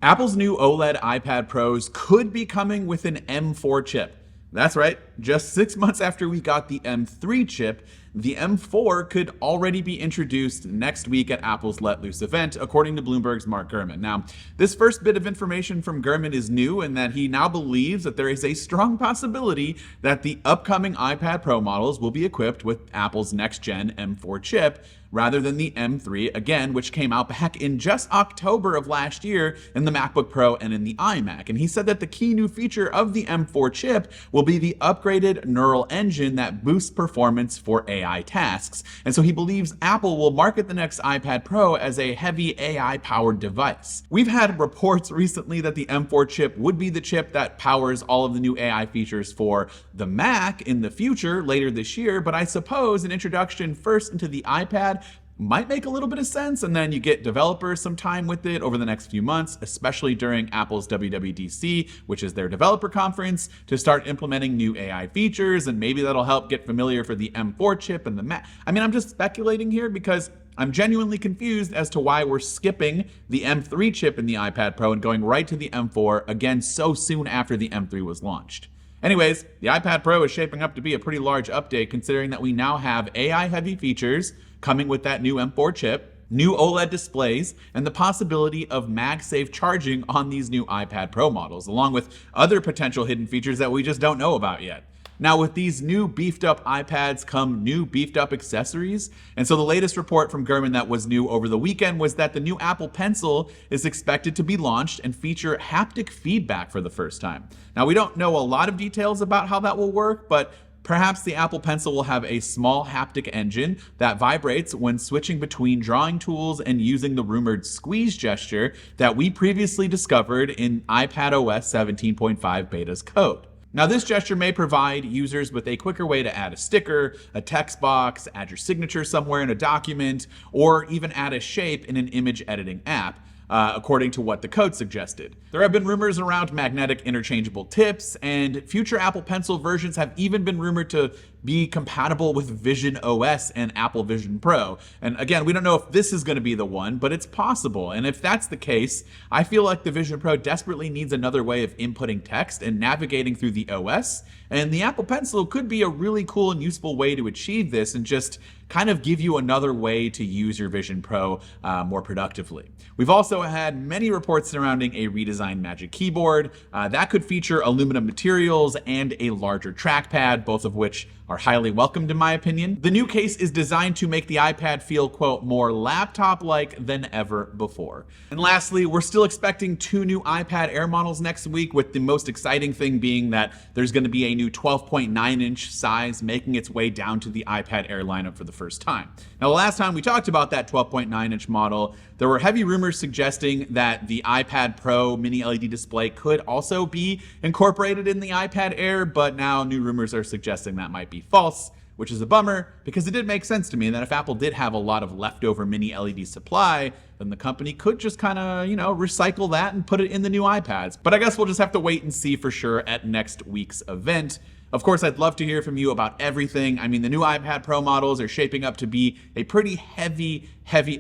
Apple's new OLED iPad Pros could be coming with an M4 chip. That's right, just 6 months after we got the M3 chip, the M4 could already be introduced next week at Apple's Let Loose event, according to Bloomberg's Mark Gurman. Now, this first bit of information from Gurman is new in that he now believes that there is a strong possibility that the upcoming iPad Pro models will be equipped with Apple's next-gen M4 chip, rather than the M3, again, which came out back in just October of last year in the MacBook Pro and in the iMac. And he said that the key new feature of the M4 chip will be the upgraded neural engine that boosts performance for AI tasks. And so he believes Apple will market the next iPad Pro as a heavy AI-powered device. We've had reports recently that the M4 chip would be the chip that powers all of the new AI features for the Mac in the future, later this year, but I suppose an introduction first into the iPad might make a little bit of sense, and then you get developers some time with it over the next few months, especially during Apple's WWDC, which is their developer conference, to start implementing new AI features, and maybe that'll help get familiar for the M4 chip and the Mac. I mean, I'm just speculating here because I'm genuinely confused as to why we're skipping the M3 chip in the iPad Pro and going right to the M4 again so soon after the M3 was launched. Anyways, the iPad Pro is shaping up to be a pretty large update considering that we now have AI-heavy features coming with that new M4 chip, new OLED displays, and the possibility of MagSafe charging on these new iPad Pro models, along with other potential hidden features that we just don't know about yet. Now, with these new beefed up iPads come new beefed up accessories. And so the latest report from Gurman that was new over the weekend was that the new Apple Pencil is expected to be launched and feature haptic feedback for the first time. Now, we don't know a lot of details about how that will work, but perhaps the Apple Pencil will have a small haptic engine that vibrates when switching between drawing tools and using the rumored squeeze gesture that we previously discovered in iPadOS 17.5 beta's code. Now, this gesture may provide users with a quicker way to add a sticker, a text box, add your signature somewhere in a document, or even add a shape in an image editing app, according to what the code suggested. There have been rumors around magnetic interchangeable tips, and future Apple Pencil versions have even been rumored to be compatible with Vision OS and Apple Vision Pro. And again, we don't know if this is going to be the one, but it's possible. And if that's the case, I feel like the Vision Pro desperately needs another way of inputting text and navigating through the OS. And the Apple Pencil could be a really cool and useful way to achieve this and just kind of give you another way to use your Vision Pro more productively. We've also had many reports surrounding a redesigned Magic Keyboard that could feature aluminum materials and a larger trackpad, both of which are highly welcomed in my opinion. The new case is designed to make the iPad feel, quote, more laptop-like than ever before. And lastly, we're still expecting 2 new iPad Air models next week, with the most exciting thing being that there's going to be a new 12.9-inch size making its way down to the iPad Air lineup for the first time. Now, the last time we talked about that 12.9-inch model, there were heavy rumors suggesting that the iPad Pro mini LED display could also be incorporated in the iPad Air, but now new rumors are suggesting that might be false, which is a bummer because it did make sense to me that if Apple did have a lot of leftover mini LED supply, then the company could just kind of, recycle that and put it in the new iPads. But I guess we'll just have to wait and see for sure at next week's event. Of course, I'd love to hear from you about everything. I mean, the new iPad Pro models are shaping up to be a pretty heavy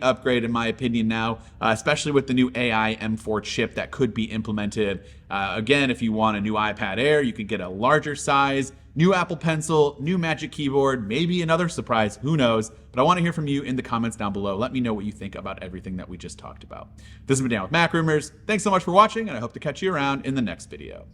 upgrade in my opinion now, especially with the new AI M4 chip that could be implemented. Again, if you want a new iPad Air, you could get a larger size, new Apple Pencil, new Magic Keyboard, maybe another surprise, who knows? But I want to hear from you in the comments down below. Let me know what you think about everything that we just talked about. This has been Dan with MacRumors. Thanks so much for watching, and I hope to catch you around in the next video.